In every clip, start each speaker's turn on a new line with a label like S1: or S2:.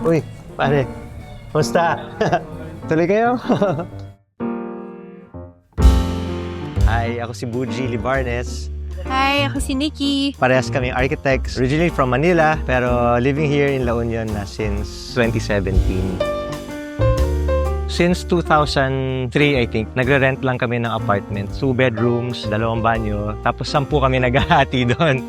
S1: Uy, pare. Kumusta? Tuloy kayo? Hi, ako si Buji Libarnes.
S2: Hi, ako si Nikki.
S1: Parehas kami architects. Originally from Manila, pero living here in La Union na since 2017. Since 2003, I think, nagre-rent lang kami ng apartment. 2 bedrooms, 2 banyo, tapos 10 kami naghahati doon.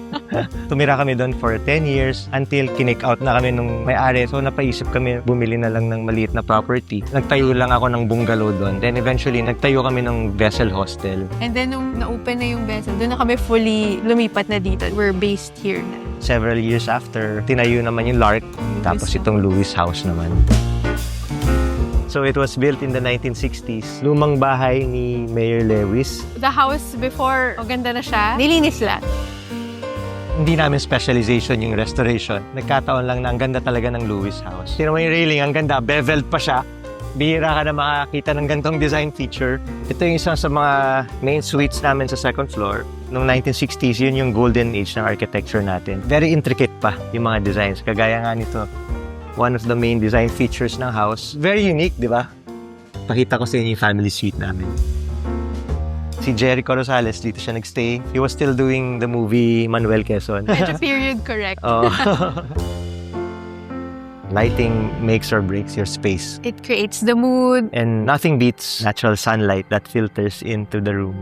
S1: Tumira kami doon for 10 years until kinik out na kami nung may-ari. So napaisip kami, bumili na lang ng maliit na property. Nagtayo lang ako ng bungalow doon. Then eventually, nagtayo kami ng vessel hostel.
S2: And then, nung na-open na yung vessel, doon na kami fully lumipat na dito. We're based here na.
S1: Several years after, tinayo naman yung Lark. Tapos itong Lewis House naman. So it was built in the 1960s. Lumang bahay ni Mayor Lewis.
S2: The house before, ganda na siya. Nilinis lang.
S1: Hindi namin specialization yung restoration. Nagkataon lang na ang ganda talaga ng Lewis House. Tino mo yung railing, ang ganda. Beveled pa siya. Bihira ka na makakita ng gantong design feature. Ito yung isa sa mga main suites namin sa second floor. Noong 1960s, yun yung golden age ng architecture natin. Very intricate pa yung mga designs. Kagaya nga nito. One of the main design features ng house. Very unique, di ba? Pakita ko sa inyo yung family suite namin. Si Jericho Rosales, dito siya nagstay. He was still doing the movie Manuel Quezon.
S2: Medyo period correct.
S1: Oh. Lighting makes or breaks your space.
S2: It creates the mood.
S1: And nothing beats natural sunlight that filters into the room.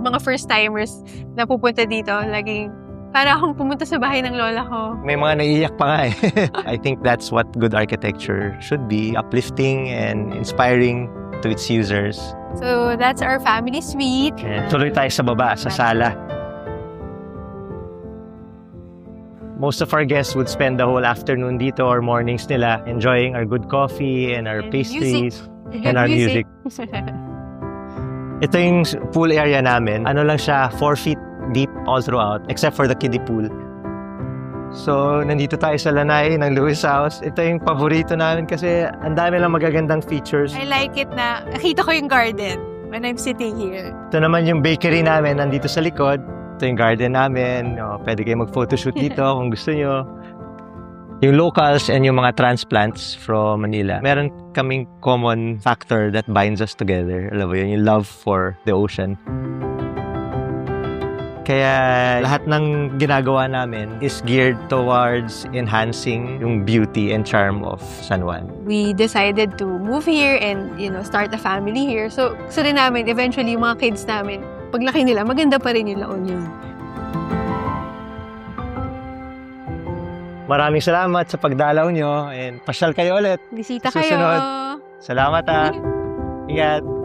S2: Mga first-timers na pupunta dito, laging para akong pumunta sa bahay ng lola ko.
S1: May mga naiiyak pa nga eh. I think that's what good architecture should be. Uplifting and inspiring to its users.
S2: So, that's our family suite.
S1: And tuloy tayo sa baba, sa sala. Most of our guests would spend the whole afternoon dito or mornings nila enjoying our good coffee and our
S2: And
S1: pastries and our music. Ito yung pool area namin. Ano lang siya, 4 feet deep all throughout, except for the kiddie pool. So, nandito tayo sa lanay ng Lewis House. Ito yung paborito namin kasi ang dami lang magagandang features.
S2: I like it na nakita ko yung garden when I'm sitting here.
S1: Ito naman yung bakery namin, nandito sa likod. Ito yung garden namin. O, pwede kayo mag-photoshoot dito kung gusto nyo. Yung locals and yung mga transplants from Manila, meron kaming common factor that binds us together. Alam mo yun, yung love for the ocean. Kaya lahat ng ginagawa namin is geared towards enhancing yung beauty and charm of San Juan.
S2: We decided to move here and, start a family here. So, gusto rin namin, eventually, yung mga kids namin, paglaki nila, maganda pa rin yung La Union.
S1: Maraming salamat sa pagdalaw nyo and pasyal kayo ulit.
S2: Bisita
S1: Susunod.
S2: kayo!
S1: Salamat ha. Ingat.